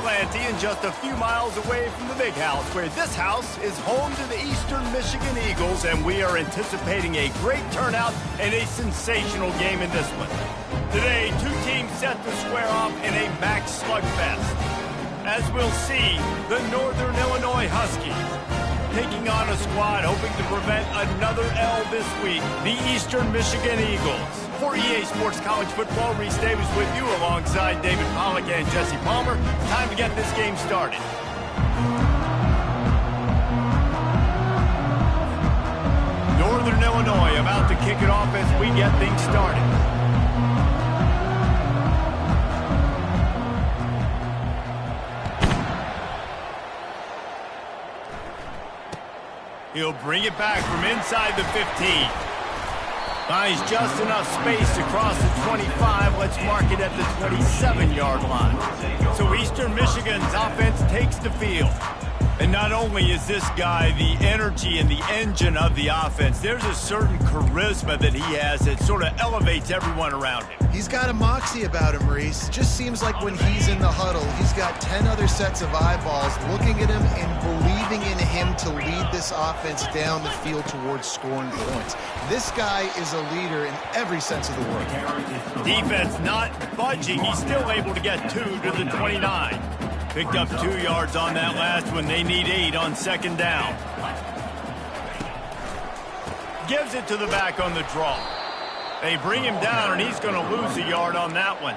Ypsilanti and just a few miles away from the Big House, where this house is home to the Eastern Michigan Eagles, and we are anticipating a great turnout and a sensational game in this one. Today, two teams set to square off in a max slugfest. As we'll see, the Northern Illinois Huskies taking on a squad hoping to prevent another L this week, the Eastern Michigan Eagles. For EA Sports College Football, Reese Davis with you alongside David Pollack and Jesse Palmer. Time to get this game started. Northern Illinois about to kick it off as we get things started. He'll bring it back from inside the 15. Finds just enough space to cross the 25. Let's mark it at the 27-yard line. So Eastern Michigan's offense takes the field. And not only is this guy the energy and the engine of the offense, there's a certain charisma that he has that sort of elevates everyone around him. He's got a moxie about him, Reese. Just seems like when he's in the huddle, he's got 10 other sets of eyeballs looking at him and believing in him to lead this offense down the field towards scoring points. This guy is a leader in every sense of the word. Defense not budging. He's still able to get 2 to the 29. Picked up 2 yards on that last one. They need 8 on second down. Gives it to the back on the draw. They bring him down, and he's going to lose a yard on that one.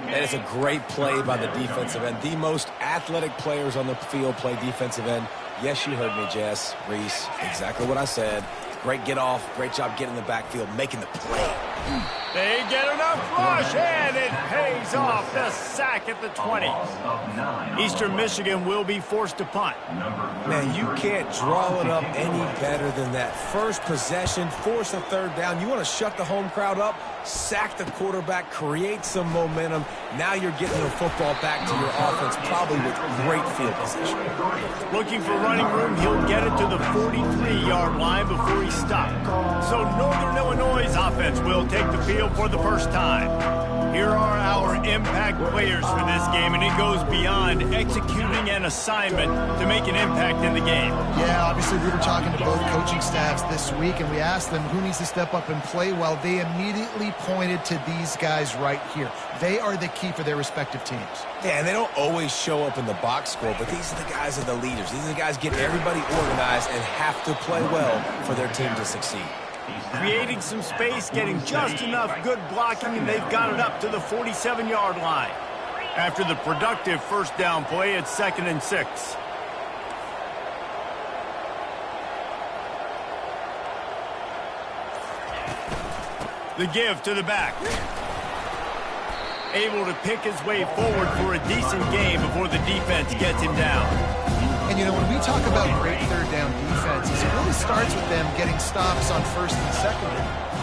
And it's a great play by the defensive end. The most athletic players on the field play defensive end. Yes, you heard me, Jess, Reese. Exactly what I said. Great get off. Great job getting in the backfield, making the play. They get enough rush, and it pays off. The sack at the 20. Eastern Michigan will be forced to punt. Man, you can't draw it up any better than that. First possession, force a third down. You want to shut the home crowd up, sack the quarterback, create some momentum. Now you're getting the football back to your offense, probably with great field position. Looking for running room, he'll get it to the 43-yard line before he stopped. So Northern Illinois' offense will take the field for the first time. Here are our impact players for this game, and it goes beyond executing an assignment to make an impact in the game. Yeah, obviously we were talking to both coaching staffs this week, and we asked them who needs to step up and play well. They immediately pointed to these guys right here. They are the key for their respective teams. Yeah, and they don't always show up in the box score, but these are the guys that are the leaders. These are the guys getting everybody organized and have to play well for their team to succeed. Creating some space, getting just enough good blocking, and they've got it up to the 47-yard line. After the productive first down play, it's 2nd and 6. The give to the back. Able to pick his way forward for a decent game before the defense gets him down. And, you know, when we talk about great third down defenses, it really starts with them getting stops on first and second.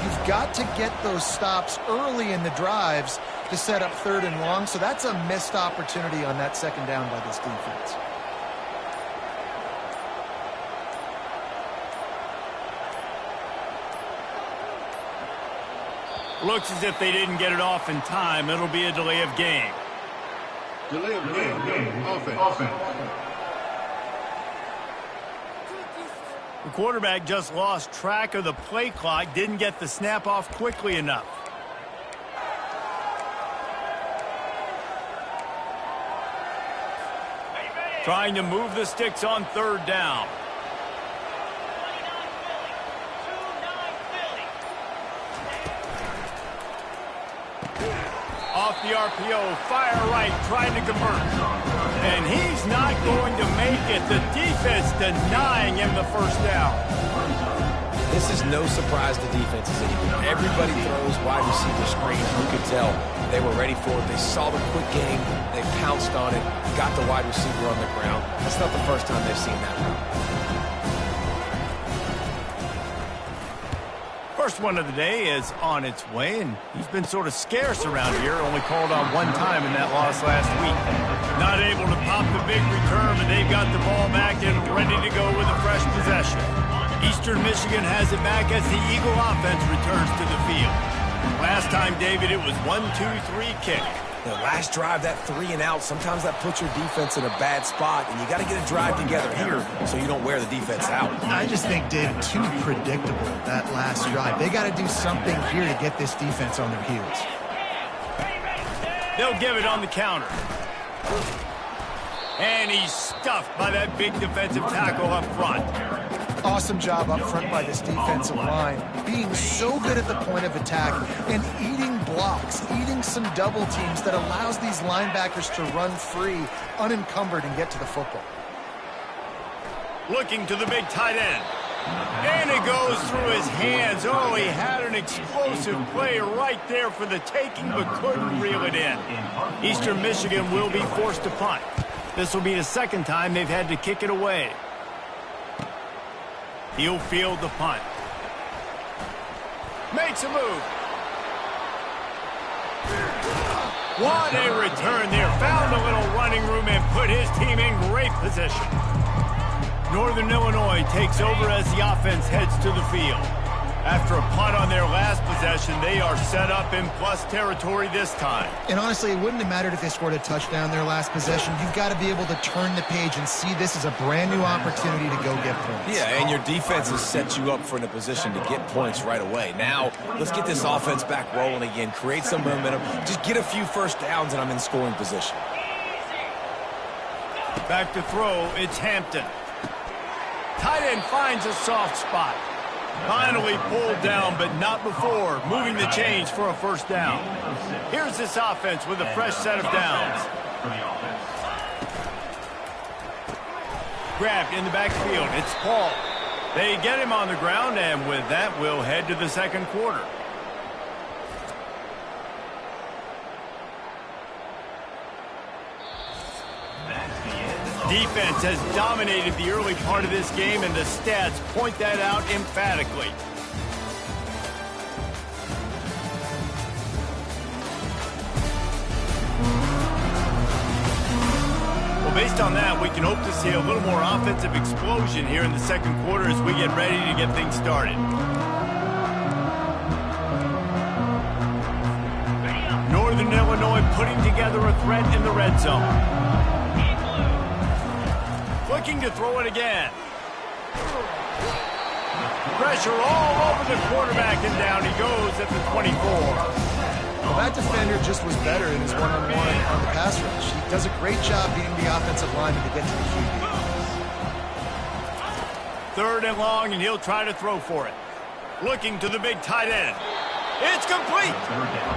You've got to get those stops early in the drives to set up third and long, so that's a missed opportunity on that second down by this defense. Looks as if they didn't get it off in time. It'll be a delay of game. Delay of game. Offense. The quarterback just lost track of the play clock, didn't get the snap off quickly enough. Trying to move the sticks on third down. Off the RPO, fire right, trying to convert. And he's not going to make it. The defense denying him the first down. This is no surprise to defenses anymore. Everybody throws wide receiver screens. You could tell they were ready for it. They saw the quick game. They pounced on it, got the wide receiver on the ground. That's not the first time they've seen that route. First one of the day is on its way, and he's been sort of scarce around here. Only called on one time in that loss last week. Not able to pop the big return, but they've got the ball back and ready to go with a fresh possession. Eastern Michigan has it back as the Eagle offense returns to the field. Last time, David, it was 1-2-3 kick. The last drive, that 3 and out, sometimes that puts your defense in a bad spot, and you got to get a drive together here so you don't wear the defense out. I just think, David, too predictable, that last drive. They got to do something here to get this defense on their heels. They'll give it on the counter. And he's stuffed by that big defensive tackle up front. Awesome job up front by this defensive line, being so good at the point of attack and eating blocks, eating some double teams that allows these linebackers to run free, unencumbered, and get to the football. Looking to the big tight end. And it goes through his hands. Oh, he had an explosive play right there for the taking, but couldn't reel it in. Eastern Michigan will be forced to punt. This will be the second time they've had to kick it away. He'll field the punt. Makes a move. What a return there. Found a little running room and put his team in great position. Northern Illinois takes over as the offense heads to the field. After a punt on their last possession, they are set up in plus territory this time. And honestly, it wouldn't have mattered if they scored a touchdown their last possession. You've got to be able to turn the page and see this as a brand new opportunity to go get points. Yeah, and your defense has set you up for a position to get points right away. Now, let's get this offense back rolling again, create some momentum, just get a few first downs, and I'm in scoring position. Back to throw, it's Hampton. Tight end finds a soft spot. Finally pulled down, but not before moving the chains for a first down. Here's this offense with a fresh set of downs. Grabbed in the backfield. It's Paul. They get him on the ground, and with that, we'll head to the second quarter. Defense has dominated the early part of this game, and the stats point that out emphatically. Well, based on that, we can hope to see a little more offensive explosion here in the second quarter as we get ready to get things started. Northern Illinois putting together a threat in the red zone. Looking to throw it again. Pressure all over the quarterback, and down he goes at the 24. Well, that defender just was better in his one-on-one on the pass rush. He does a great job beating the offensive lineman to get to the QB. Third and long, and he'll try to throw for it. Looking to the big tight end. It's complete.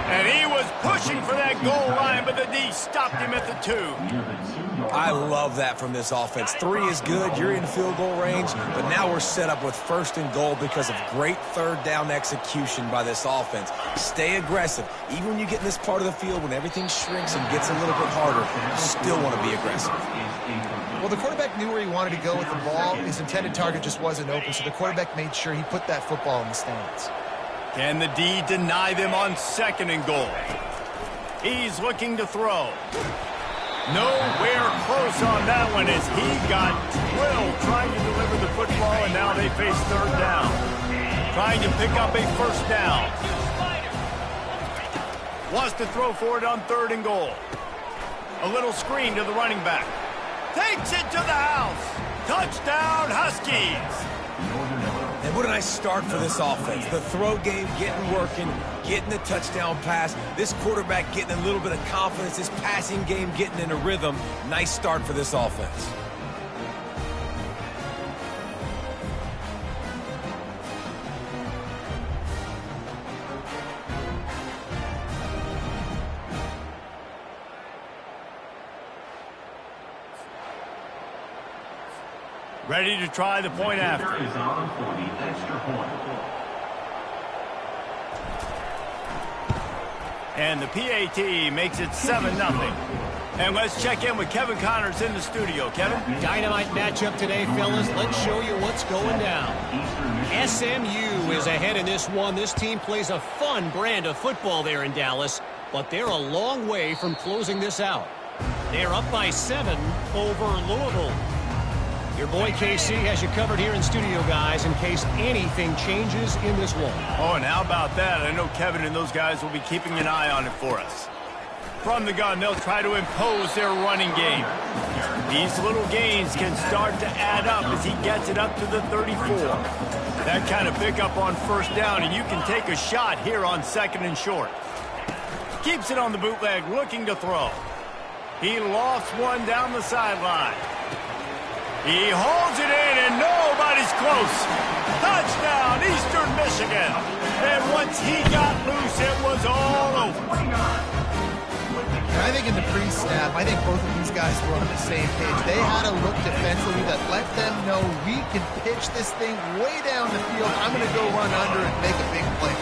And he was pushing for that goal line, but the D stopped him at the 2. I love that from this offense. 3 is good. You're in field goal range, but now we're set up with first and goal because of great third down execution by this offense. Stay aggressive. Even when you get in this part of the field, when everything shrinks and gets a little bit harder, you still want to be aggressive. Well, the quarterback knew where he wanted to go with the ball. His intended target just wasn't open, so the quarterback made sure he put that football in the stands. Can the D deny them on second and goal? He's looking to throw. Nowhere close on that one as he got drilled trying to deliver the football, and now they face third down. Trying to pick up a first down. Wants to throw for it on third and goal. A little screen to the running back. Takes it to the house. Touchdown, Huskies. And what a nice start for this offense. The throw game getting working, getting the touchdown pass. This quarterback getting a little bit of confidence. This passing game getting in a rhythm. Nice start for this offense. Ready to try the point after. Is on for the extra point. And the PAT makes it 7-0. And let's check in with Kevin Connors in the studio. Kevin? Dynamite matchup today, fellas. Let's show you what's going down. SMU is ahead in this one. This team plays a fun brand of football there in Dallas, but they're a long way from closing this out. They're up by 7 over Louisville. Your boy KC has you covered here in studio, guys, in case anything changes in this one. Oh, and how about that? I know Kevin and those guys will be keeping an eye on it for us. From the gun, they'll try to impose their running game. These little gains can start to add up as he gets it up to the 34. That kind of pickup on first down, and you can take a shot here on 2nd and short. Keeps it on the bootleg, looking to throw. He lofts one down the sideline. He holds it in, and nobody's close. Touchdown, Eastern Michigan. And once he got loose, it was all over. I think in the pre-snap, I think both of these guys were on the same page. They had a look defensively that let them know we can pitch this thing way down the field. I'm going to go run under and make a big play.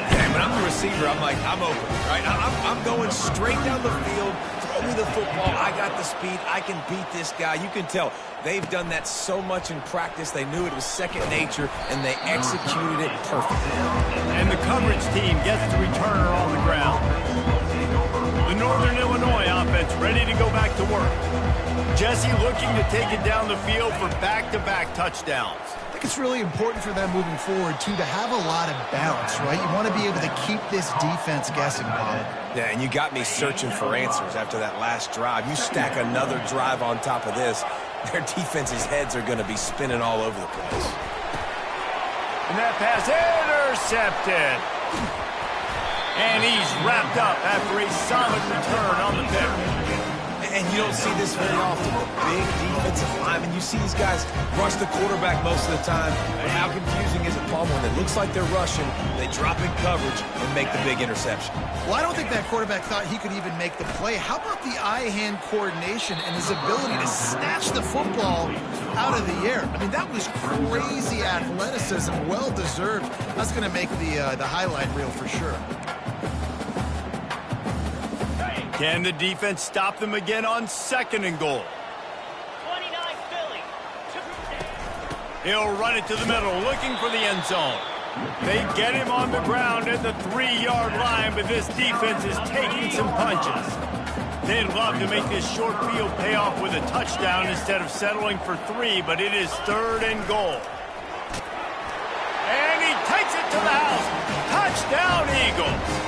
Yeah, when I'm the receiver, I'm like, I'm open, right? I'm going straight down the field. Throw me the football. I got the speed. I can beat this guy. You can tell they've done that so much in practice. They knew it was second nature, and they executed it perfectly. And the coverage team gets the returner on the ground. The Northern Illinois offense ready to go back to work. Jesse looking to take it down the field for back-to-back touchdowns. I think it's really important for them moving forward, too, to have a lot of balance, right? You want to be able to keep this defense guessing, Bob. Yeah, and you got me searching for answers after that last drive. You stack another drive on top of this, their defense's heads are going to be spinning all over the place. And that pass intercepted. And he's wrapped up after a solid return on the pick. And you don't see this very often with big defensive linemen. You see these guys rush the quarterback most of the time. And how confusing is it, Paul, when it looks like they're rushing, they drop in coverage and make the big interception? Well, I don't think that quarterback thought he could even make the play. How about the eye-hand coordination and his ability to snatch the football out of the air? I mean, that was crazy athleticism, well-deserved. That's going to make the highlight reel for sure. Can the defense stop them again on 2nd and goal? 29 Philly. He'll run it to the middle, looking for the end zone. They get him on the ground at the 3-yard line, but this defense is taking some punches. They'd love to make this short field pay off with a touchdown instead of settling for 3, but it is 3rd and goal. And he takes it to the house. Touchdown, Eagles.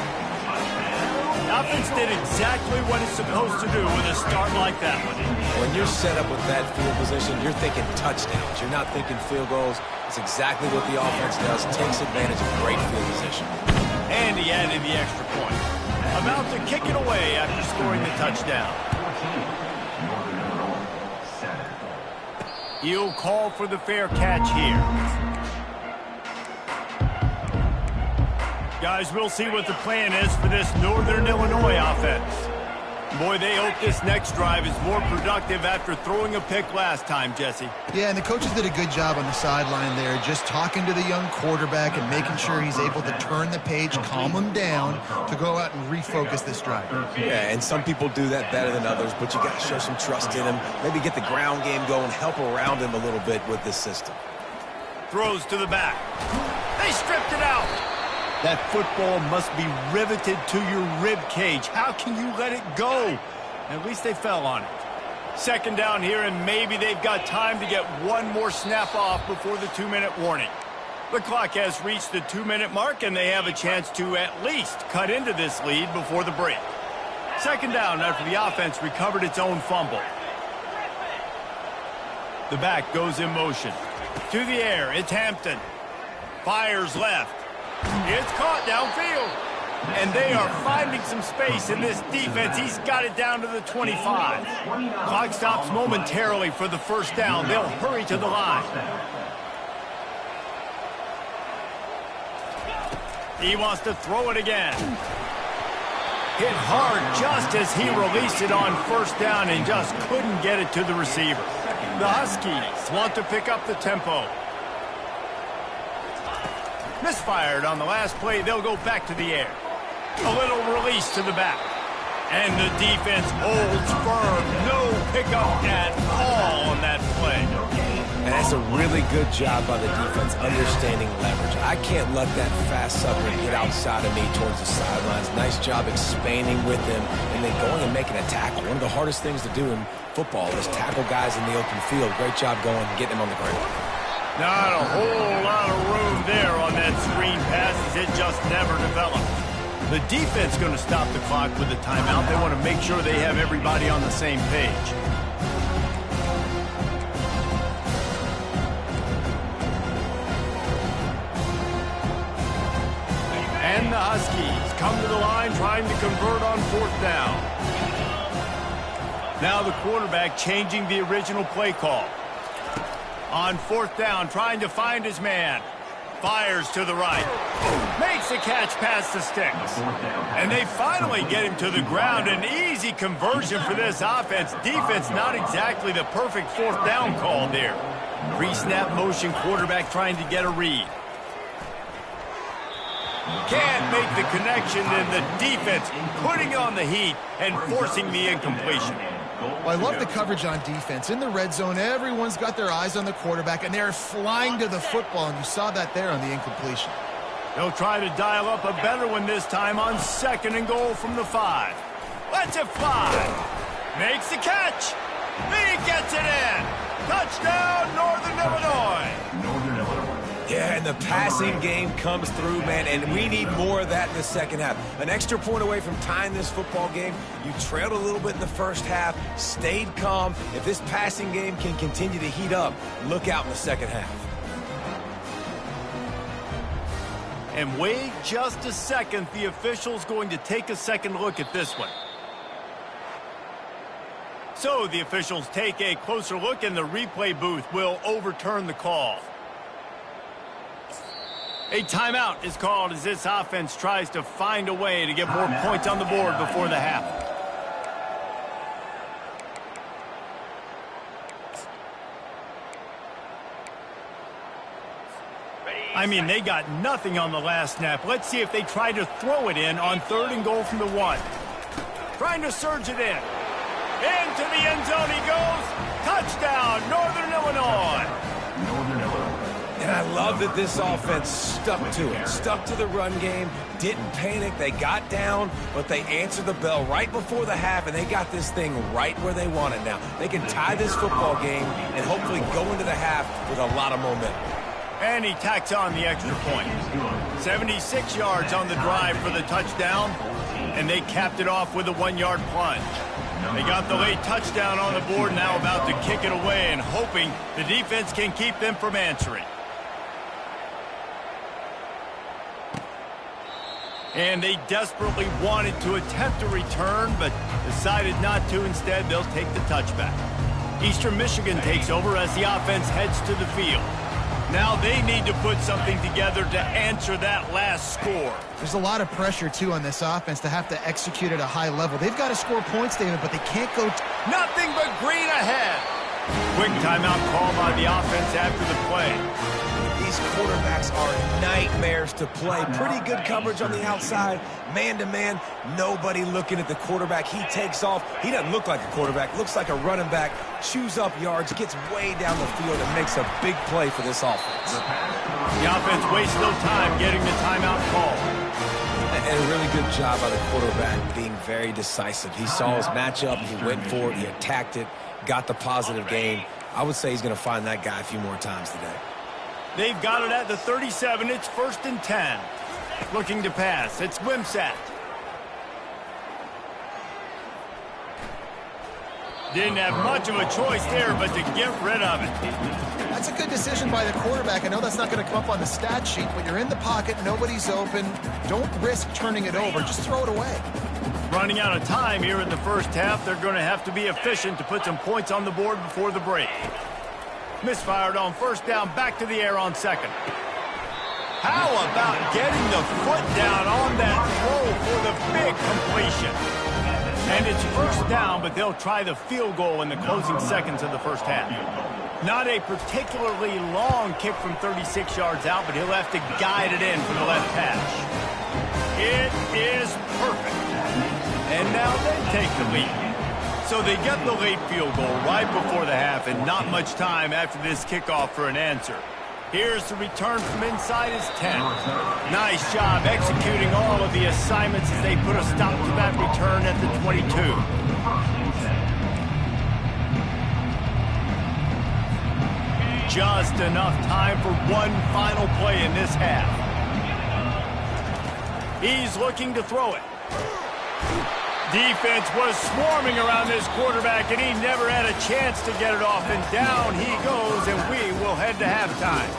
Offense did exactly what it's supposed to do with a start like that one. When you're set up with that field position, you're thinking touchdowns. You're not thinking field goals. It's exactly what the offense does. Takes advantage of great field position. And he added the extra point. About to kick it away after scoring the touchdown. He'll call for the fair catch here. Guys, we'll see what the plan is for this Northern Illinois offense. Boy, they hope this next drive is more productive after throwing a pick last time, Jesse. Yeah, and the coaches did a good job on the sideline there, just talking to the young quarterback and making sure he's able to turn the page, calm him down to go out and refocus this drive. Yeah, and some people do that better than others, but you got to show some trust in him. Maybe get the ground game going, help around him a little bit with this system. Throws to the back. They stripped it out. That football must be riveted to your rib cage. How can you let it go? At least they fell on it. 2nd down here, and maybe they've got time to get one more snap off before the 2-minute warning. The clock has reached the 2-minute mark, and they have a chance to at least cut into this lead before the break. 2nd down after the offense recovered its own fumble. The back goes in motion. To the air, it's Hampton. Fires left. It's caught downfield. And they are finding some space in this defense. He's got it down to the 25. Clock stops momentarily for the 1st down. They'll hurry to the line. He wants to throw it again. Hit hard just as he released it on 1st down and just couldn't get it to the receiver. The Huskies want to pick up the tempo. Misfired on the last play. They'll go back to the air. A little release to the back. And the defense holds firm. No pickup at all on that play. And That's a really good job by the defense understanding leverage. I can't let that fast sucker get outside of me towards the sidelines. Nice job expanding with him and then going and making a tackle. One of the hardest things to do in football is tackle guys in the open field. Great job going and getting him on the ground. Not a whole lot of room there on that screen pass as it just never developed. The defense going to stop the clock with a timeout. They want to make sure they have everybody on the same page. And the Huskies come to the line trying to convert on 4th down. Now the quarterback changing the original play call. On 4th down, trying to find his man. Fires to the right. Makes the catch past the sticks. And they finally get him to the ground. An easy conversion for this offense. Defense not exactly the perfect 4th down call there. Pre-snap motion, quarterback trying to get a read. Can't make the connection, and the defense putting on the heat and forcing the incompletion. Well, I love the coverage on defense. In the red zone, everyone's got their eyes on the quarterback, and they're flying to the football, and you saw that there on the incompletion. They'll try to dial up a better one this time on 2nd and goal from the 5. Lets it fly. Makes the catch. He gets it in. Touchdown, Northern Illinois. Yeah, and the passing game comes through, man, and we need more of that in the second half. An extra point away from tying this football game. You trailed a little bit in the first half, stayed calm. If this passing game can continue to heat up, look out in the second half. And wait just a second. The official's going to take a second look at this one. So the officials take a closer look, and the replay booth will overturn the call. A timeout is called as this offense tries to find a way to get more points on the board before the half. I mean, they got nothing on the last snap. Let's see if they try to throw it in on 3rd and goal from the 1. Trying to surge it in. Into the end zone he goes. Touchdown, Northern Illinois. And I love that this offense stuck to it, stuck to the run game, didn't panic. They got down, but they answered the bell right before the half, and they got this thing right where they want it now. They can tie this football game and hopefully go into the half with a lot of momentum. And he tacks on the extra point. 76 yards on the drive for the touchdown, and they capped it off with a 1-yard plunge. They got the late touchdown on the board, now about to kick it away and hoping the defense can keep them from answering. And they desperately wanted to attempt a return, but decided not to. Instead, they'll take the touchback. Eastern Michigan takes over as the offense heads to the field. Now they need to put something together to answer that last score. There's a lot of pressure, too, on this offense to have to execute at a high level. They've got to score points, David, but they can't go... Nothing but green ahead. Quick timeout call by the offense after the play. These quarterbacks are nightmares to play. Pretty good coverage on the outside. Man-to-man, nobody looking at the quarterback. He takes off. He doesn't look like a quarterback. Looks like a running back. Chews up yards, gets way down the field, and makes a big play for this offense. The offense wastes no time getting the timeout call. And a really good job by the quarterback being very decisive. He saw his matchup. He went for it. He attacked it. Got the positive gain. I would say he's going to find that guy a few more times today. They've got it at the 37. It's 1st and 10. Looking to pass. It's Wimsatt. Didn't have much of a choice there, but to get rid of it. That's a good decision by the quarterback. I know that's not going to come up on the stat sheet, but you're in the pocket. Nobody's open. Don't risk turning it over. Just throw it away. Running out of time here in the first half. They're going to have to be efficient to put some points on the board before the break. Misfired on 1st down, back to the air on 2nd. How about getting the foot down on that throw for the big completion? And it's 1st down, but they'll try the field goal in the closing seconds of the first half. Not a particularly long kick from 36 yards out, but he'll have to guide it in from the left hash. It is perfect. And now they take the lead. So they get the late field goal right before the half and not much time after this kickoff for an answer. Here's the return from inside his 10. Nice job executing all of the assignments as they put a stop to that return at the 22. Just enough time for one final play in this half. He's looking to throw it. Defense was swarming around this quarterback, and he never had a chance to get it off. And down he goes, and we will head to halftime.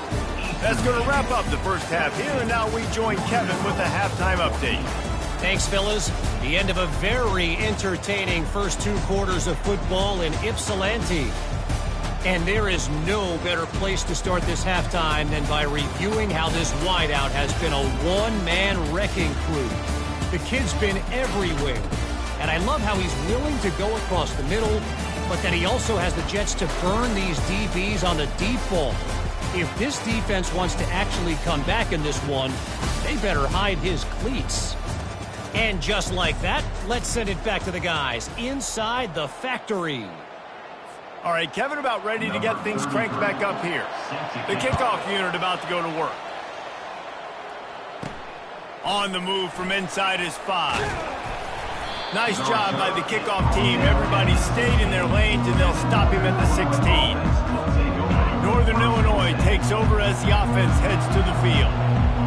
That's going to wrap up the first half here, and now we join Kevin with the halftime update. Thanks, fellas. The end of a very entertaining first 2 quarters of football in Ypsilanti. And there is no better place to start this halftime than by reviewing how this wideout has been a one-man wrecking crew. The kid's been everywhere. And I love how he's willing to go across the middle, but that he also has the jets to burn these DBs on the deep ball. If this defense wants to actually come back in this one, they better hide his cleats. And just like that, let's send it back to the guys inside the factory. All right, Kevin about ready to get things cranked back up here. The kickoff unit about to go to work. On the move from inside his 5. Nice job by the kickoff team. Everybody stayed in their lanes, and they'll stop him at the 16. Northern Illinois takes over as the offense heads to the field.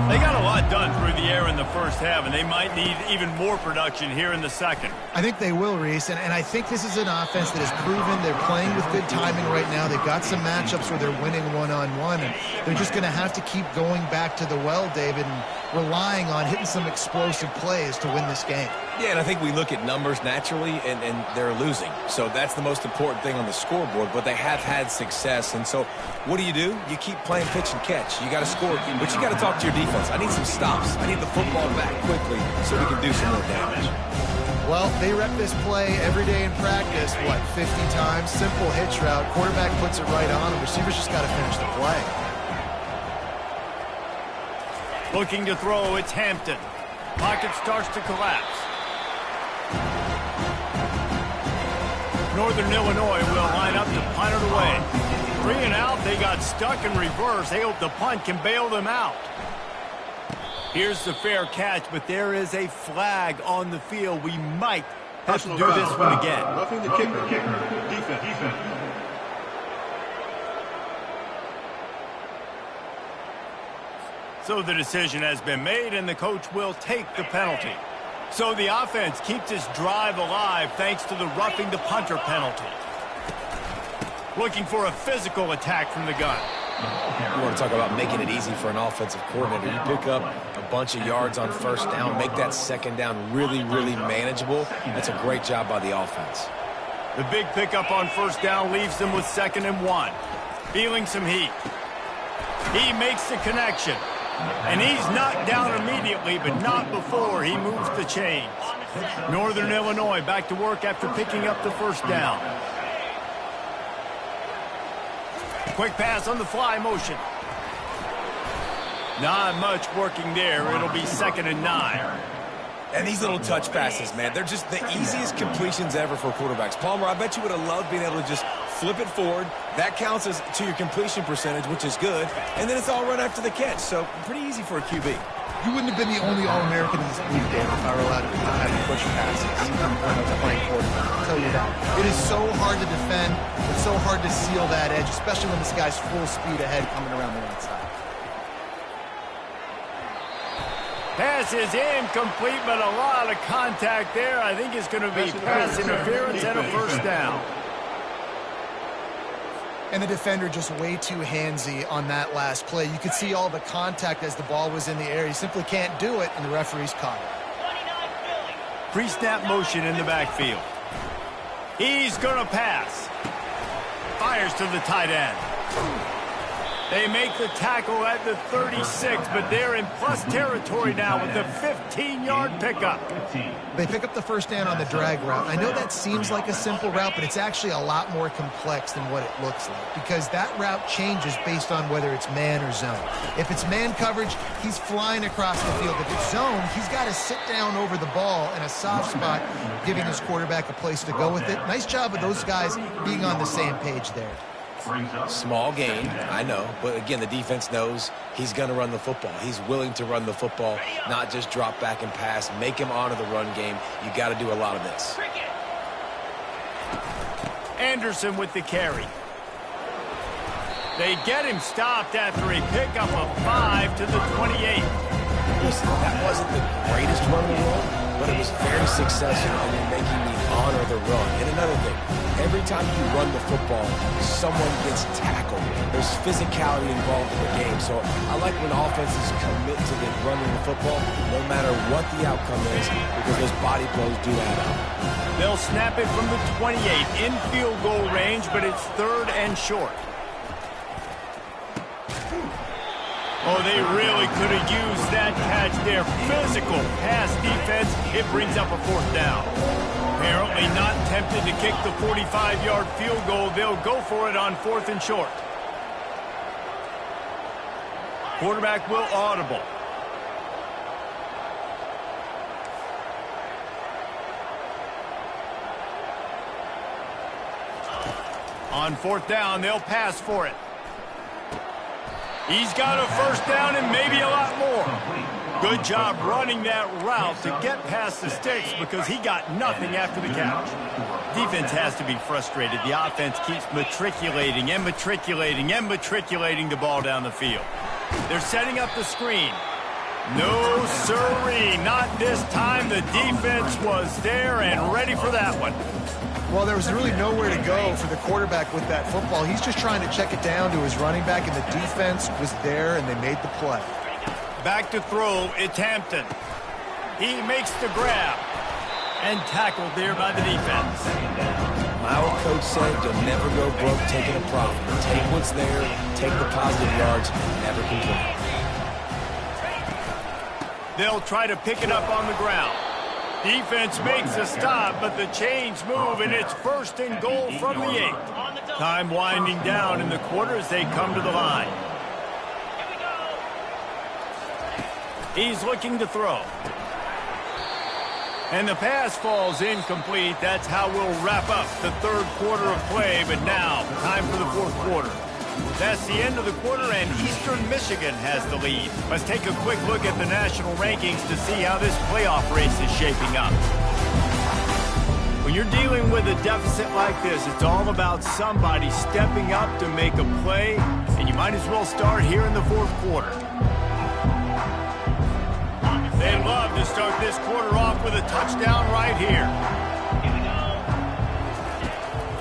They got a lot done through the air in the first half, and they might need even more production here in the second. I think they will, Reese, and I think this is an offense that has proven they're playing with good timing right now. They've got some matchups where they're winning one-on-one, and they're just going to have to keep going back to the well, David, and relying on hitting some explosive plays to win this game. Yeah, and I think we look at numbers naturally, and they're losing. So that's the most important thing on the scoreboard, but they have had success. And so what do? You keep playing pitch and catch. You got to score, but you got to talk to your defense. I need some stops. I need the football back quickly so we can do some more damage. Well, they rep this play every day in practice, 50 times? Simple hitch route. Quarterback puts it right on, and receivers just got to finish the play. Looking to throw, it's Hampton. Pocket starts to collapse. Northern Illinois will line up to punt it away. 3 and out, they got stuck in reverse. They hope the punt can bail them out. Here's the fair catch, but there is a flag on the field. We might have to do this one again. Roughing the kicker. Defense. So the decision has been made, and the coach will take the penalty. So the offense keeps this drive alive thanks to the roughing the punter penalty. Looking for a physical attack from the gun. You want to talk about making it easy for an offensive coordinator. You pick up a bunch of yards on first down, make that second down really, really manageable. That's a great job by the offense. The big pickup on first down leaves them with 2nd and 1. Feeling some heat. He makes the connection. And he's knocked down immediately, but not before he moves the chains. Northern Illinois back to work after picking up the first down. Quick pass on the fly motion. Not much working there. It'll be 2nd and 9. And these little touch passes, man, they're just the easiest completions ever for quarterbacks. Palmer, I bet you would have loved being able to just flip it forward. That counts as to your completion percentage, which is good. And then it's all right after the catch. So pretty easy for a QB. You wouldn't have been the only All-American in this league, David, if I were allowed to have to push passes when I was playing quarterback. I'll tell you that. It is so hard to defend. It's so hard to seal that edge, especially when this guy's full speed ahead coming around the right side. Pass is incomplete, but a lot of contact there. I think it's going to be pass interference and a first down. And the defender just way too handsy on that last play. You could see all the contact as the ball was in the air. He simply can't do it, and the referee's caught it. Pre-snap motion in the backfield. He's going to pass. Fires to the tight end. They make the tackle at the 36, but they're in plus territory now with the 15-yard pickup. They pick up the first down on the drag route. I know that seems like a simple route, but it's actually a lot more complex than what it looks like because that route changes based on whether it's man or zone. If it's man coverage, he's flying across the field. If it's zone, he's got to sit down over the ball in a soft spot, giving his quarterback a place to go with it. Nice job of those guys being on the same page there. Small gain, I know, but again, the defense knows he's going to run the football. He's willing to run the football, not just drop back and pass, make him honor the run game. You got to do a lot of this. Anderson with the carry. They get him stopped after a pickup of 5 to the 28. Listen, that wasn't the greatest run in the world, but it was very successful in making me honor the run. And another thing, every time you run the football, someone gets tackled. There's physicality involved in the game. So I like when offenses commit to the running the football, no matter what the outcome is, because those body blows do add up. They'll snap it from the 28 in field goal range, but it's 3rd and short. Oh, they really could have used that catch there. Physical pass defense. It brings up a 4th down. Apparently not tempted to kick the 45-yard field goal. They'll go for it on 4th and short. Quarterback will audible. On 4th down, they'll pass for it. He's got a 1st down and maybe a lot more. Good job running that route to get past the sticks because he got nothing after the catch. Defense has to be frustrated. The offense keeps matriculating and matriculating and matriculating the ball down the field. They're setting up the screen. No sirree, not this time. The defense was there and ready for that one. Well, there was really nowhere to go for the quarterback with that football. He's just trying to check it down to his running back, and the defense was there, and they made the play. Back to throw, it's Hampton. He makes the grab and tackled there by the defense. My old coach said you'll never go broke taking a profit. Take what's there, take the positive yards, never complain. They'll try to pick it up on the ground. Defense makes a stop, but the chains move, and it's 1st and goal from the 8. Time winding down in the quarter as they come to the line. He's looking to throw. And the pass falls incomplete. That's how we'll wrap up the 3rd quarter of play, but now time for the 4th quarter. That's the end of the quarter, and Eastern Michigan has the lead. Let's take a quick look at the national rankings to see how this playoff race is shaping up. When you're dealing with a deficit like this, it's all about somebody stepping up to make a play, and you might as well start here in the 4th quarter. They love to start this quarter off with a touchdown right here.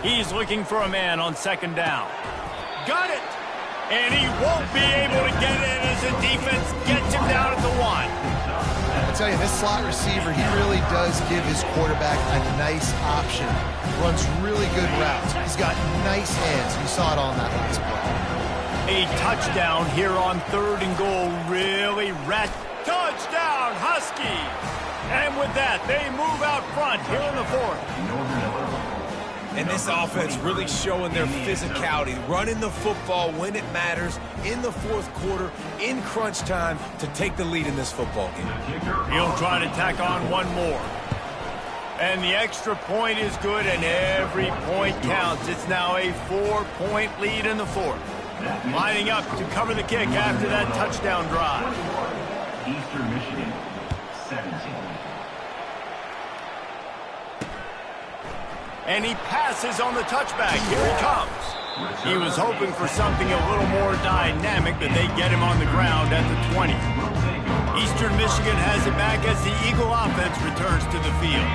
He's looking for a man on 2nd down. Got it! And he won't be able to get it as the defense gets him down at the 1. I'll tell you, this slot receiver, he really does give his quarterback a nice option. Runs really good routes. He's got nice hands. You saw it on that last play. A touchdown here on 3rd and goal. Really touchdown, Husky! And with that, they move out front here in the 4th. And this offense really showing their physicality, running the football when it matters, in the 4th quarter, in crunch time, to take the lead in this football game. He'll try to tack on one more. And the extra point is good, and every point counts. It's now a 4-point lead in the 4th. Lining up to cover the kick after that touchdown drive. Eastern Michigan, 17. And he passes on the touchback. Here he comes. He was hoping for something a little more dynamic, but they get him on the ground at the 20. Eastern Michigan has it back as the Eagle offense returns to the field.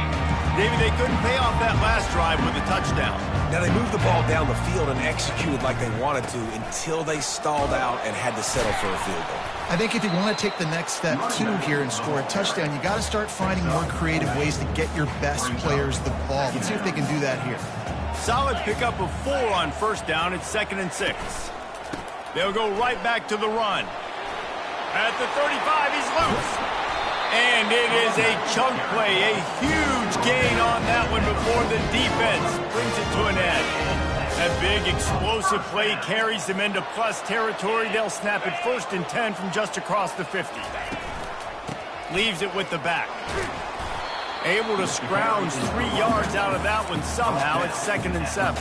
Maybe they couldn't pay off that last drive with a touchdown. Now, they moved the ball down the field and executed like they wanted to until they stalled out and had to settle for a field goal. I think if you want to take the next step, too, here and score a touchdown, you got to start finding more creative ways to get your best players the ball. Let's see if they can do that here. Solid pickup of 4 on 1st down. It's 2nd and 6. They'll go right back to the run. At the 35, he's loose. And it is a chunk play, a huge gain on that one before the defense brings it to an end. That big explosive play carries them into plus territory. They'll snap it 1st and 10 from just across the 50. Leaves it with the back. Able to scrounge 3 yards out of that one somehow. It's 2nd and 7.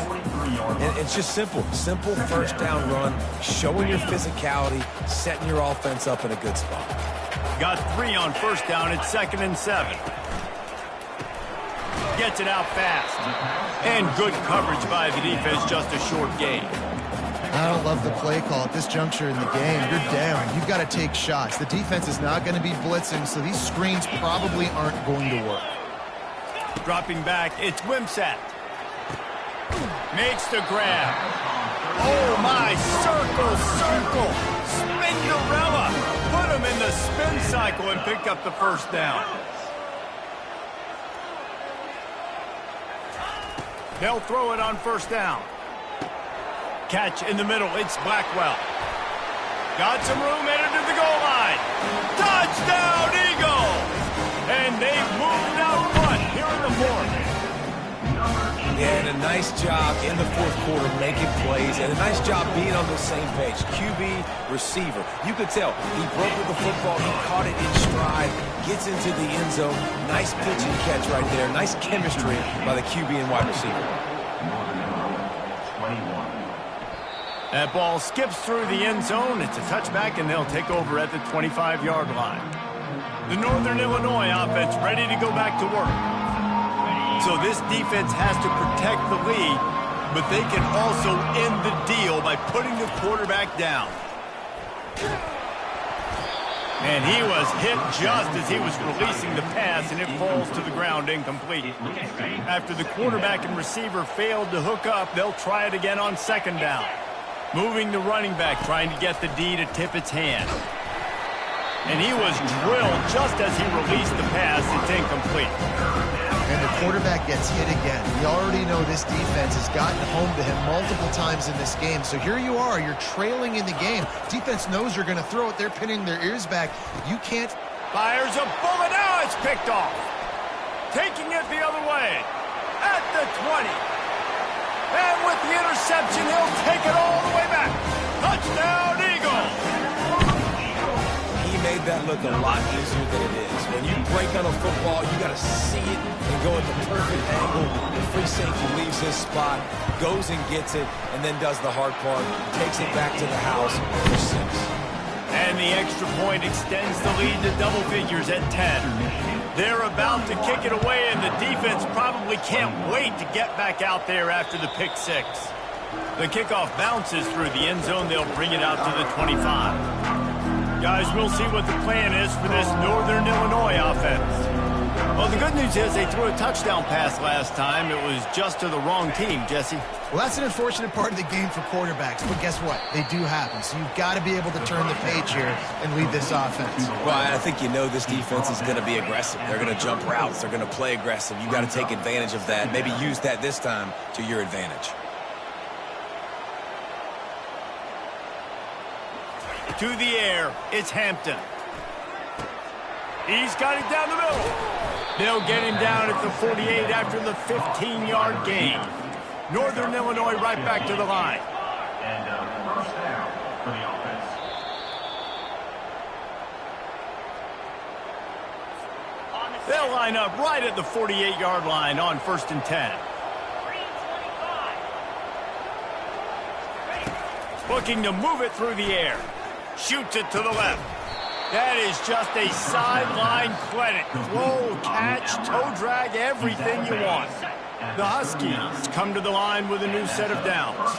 And it's just simple. Simple first down run, showing your physicality, setting your offense up in a good spot. Got 3 on 1st down. It's 2nd and 7. Gets it out fast. And good coverage by the defense, just a short gain. I don't love the play call at this juncture in the game. You're down. You've got to take shots. The defense is not going to be blitzing, so these screens probably aren't going to work. Dropping back, it's Wimsatt. Makes the grab. Oh, my, circle. Spinderella. Put him in the spin cycle and pick up the 1st down. They'll throw it on 1st down. Catch in the middle. It's Blackwell. Got some room headed to the goal line. Touchdown, Eagles! And they've moved out front here in the 4th. Yeah, and a nice job in the 4th quarter making plays, and a nice job being on the same page. QB, receiver. You could tell he broke with the football. He caught it in stride. Gets into the end zone. Nice pitch and catch right there. Nice chemistry by the QB and wide receiver. That ball skips through the end zone. It's a touchback, and they'll take over at the 25-yard line. The Northern Illinois offense ready to go back to work. So this defense has to protect the lead, but they can also end the deal by putting the quarterback down. And he was hit just as he was releasing the pass, and it falls to the ground incomplete. After the quarterback and receiver failed to hook up, they'll try it again on 2nd down. Moving the running back, trying to get the D to tip its hand. And he was drilled just as he released the pass. It's incomplete. And the quarterback gets hit again. We already know this defense has gotten home to him multiple times in this game. So here you are. You're trailing in the game. Defense knows you're going to throw it. They're pinning their ears back. You can't. Fires a bullet. Now it's picked off. Taking it the other way. At the 20. And with the interception, he'll take it all the way back. Touchdown, Eagles! He made that look a lot easier than it is. When you break on a football, you got to see it and go at the perfect angle. The free safety leaves his spot, goes and gets it, and then does the hard part, takes it back to the house for 6. And the extra point extends the lead to double figures at 10. They're about to kick it away, and the defense probably can't wait to get back out there after the pick 6. The kickoff bounces through the end zone. They'll bring it out to the 25. Guys, we'll see what the plan is for this Northern Illinois offense. Well, the good news is they threw a touchdown pass last time. It was just to the wrong team, Jesse. Well, that's an unfortunate part of the game for quarterbacks, but guess what? They do happen. So you've got to be able to turn the page here and lead this offense. Well, I think you know this defense is going to be aggressive. They're going to jump routes. They're going to play aggressive. You've got to take advantage of that. Maybe use that this time to your advantage. To the air, it's Hampton. He's got it down the middle. They'll get him down at the 48 after the 15-yard gain. Northern Illinois right back to the line. And 1st down for the offense. They'll line up right at the 48-yard line on 1st and 10. Looking to move it through the air. Shoots it to the left. That is just a sideline credit. Throw, catch, toe drag, everything you want. The Huskies come to the line with a new set of downs.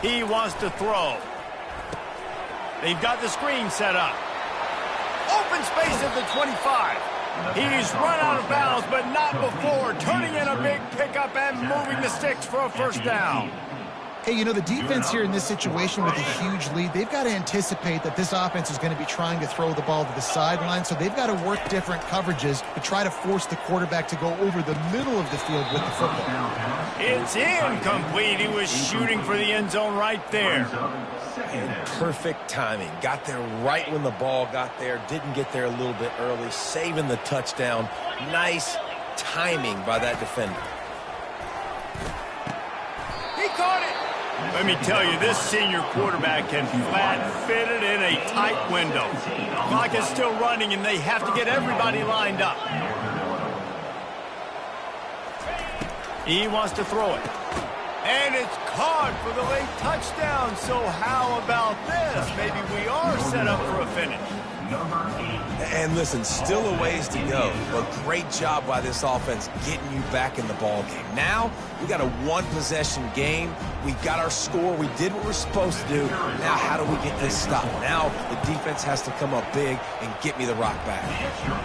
He wants to throw. They've got the screen set up. Open space at the 25. He's run out of bounds, but not before. Turning in a big pickup and moving the sticks for a 1st down. Hey, you know, the defense here in this situation with a huge lead, they've got to anticipate that this offense is going to be trying to throw the ball to the sideline, so they've got to work different coverages to try to force the quarterback to go over the middle of the field with the football. It's incomplete. He was shooting for the end zone right there. And perfect timing. Got there right when the ball got there. Didn't get there a little bit early. Saving the touchdown. Nice timing by that defender. He caught it. Let me tell you, this senior quarterback can flat fit it in a tight window. Clock is still running, and they have to get everybody lined up. He wants to throw it. And it's caught for the late touchdown. So how about this? Maybe we are set up for a finish. And listen, still a ways to go, but great job by this offense getting you back in the ball game. Now, we got a one-possession game. We got our score. We did what we're supposed to do. Now, how do we get this stopped? Now, the defense has to come up big and get me the rock back.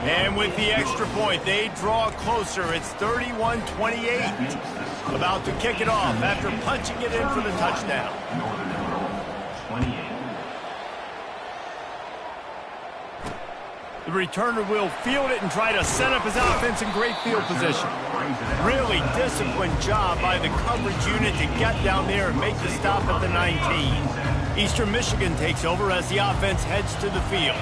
And with the extra point, they draw closer. It's 31-28. About to kick it off after punching it in for the touchdown. The returner will field it and try to set up his offense in great field position. Really disciplined job by the coverage unit to get down there and make the stop at the 19. Eastern Michigan takes over as the offense heads to the field.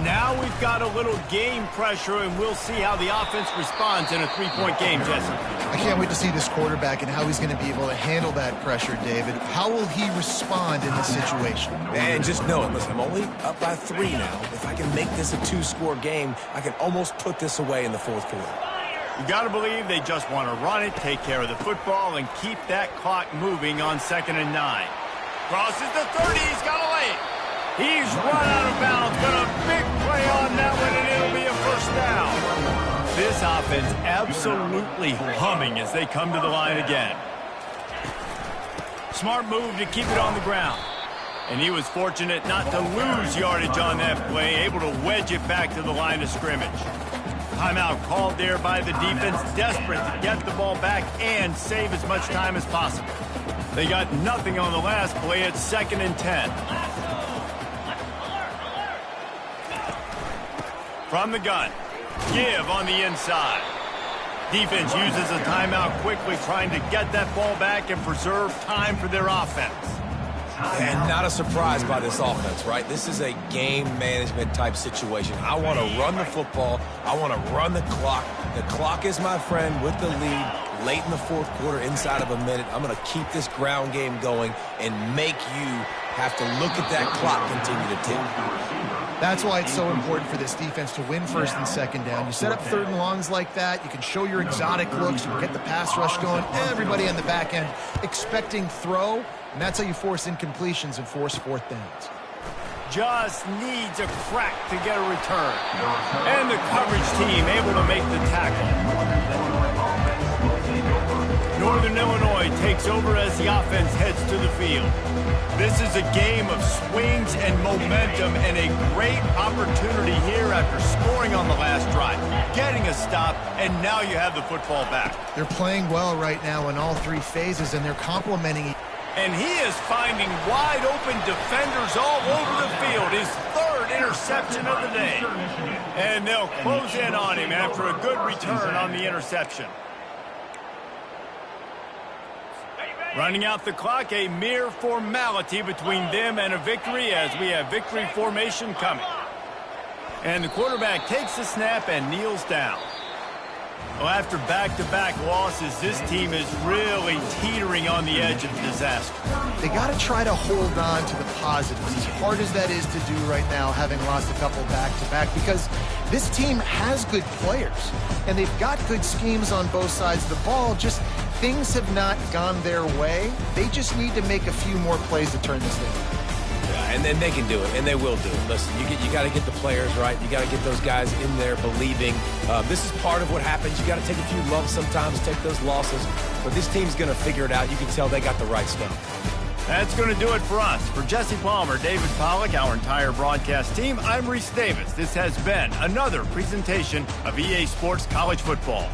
Now we've got a little game pressure, and we'll see how the offense responds in a three-point game, Jesse. I can't wait to see this quarterback and how he's going to be able to handle that pressure, David. How will he respond in this situation? Man, just know it. Listen, I'm only up by 3 now. If I can make this a 2-score game, I can almost put this away in the fourth quarter. You got to believe they just want to run it, take care of the football, and keep that clock moving on 2nd and 9. Crosses the 30. He's got to lay it. He's run out of bounds, but a big play on that one, and it'll be a first down. This offense absolutely humming as they come to the line again. Smart move to keep it on the ground. And he was fortunate not to lose yardage on that play, able to wedge it back to the line of scrimmage. Timeout called there by the defense, desperate to get the ball back and save as much time as possible. They got nothing on the last play at 2nd and 10. From the gun, give on the inside. Defense uses a timeout quickly, trying to get that ball back and preserve time for their offense. And not a surprise by this offense, right? This is a game management type situation. I want to run the football. I want to run the clock. The clock is my friend with the lead late in the fourth quarter, inside of a minute. I'm going to keep this ground game going and make you have to look at that clock continue to tick. That's why it's so important for this defense to win 1st and 2nd down. You set up 3rd and longs like that. You can show your exotic looks. You can get the pass rush going. Everybody on the back end expecting throw, and that's how you force incompletions and force 4th downs. Just needs a crack to get a return. And the coverage team able to make the tackle. Northern Illinois takes over as the offense heads to the field. This is a game of swings and momentum, and a great opportunity here after scoring on the last drive, getting a stop, and now you have the football back. They're playing well right now in all 3 phases, and they're complementing. And he is finding wide-open defenders all over the field. His 3rd interception of the day. And they'll close in on him after a good return on the interception. Running out the clock, a mere formality between them and a victory as we have victory formation coming. And the quarterback takes the snap and kneels down. Well, after back-to-back losses, this team is really teetering on the edge of disaster. They got to try to hold on to the positives, as hard as that is to do right now, having lost a couple back-to-back, because this team has good players, and they've got good schemes on both sides of the ball. Just things have not gone their way. They just need to make a few more plays to turn this thing. And then they can do it, and they will do it. Listen, you got to get the players right. You got to get those guys in there believing. This is part of what happens. You got to take a few lumps sometimes, take those losses. But this team's going to figure it out. You can tell they got the right stuff. That's going to do it for us. For Jesse Palmer, David Pollack, our entire broadcast team, I'm Reese Davis. This has been another presentation of EA Sports College Football.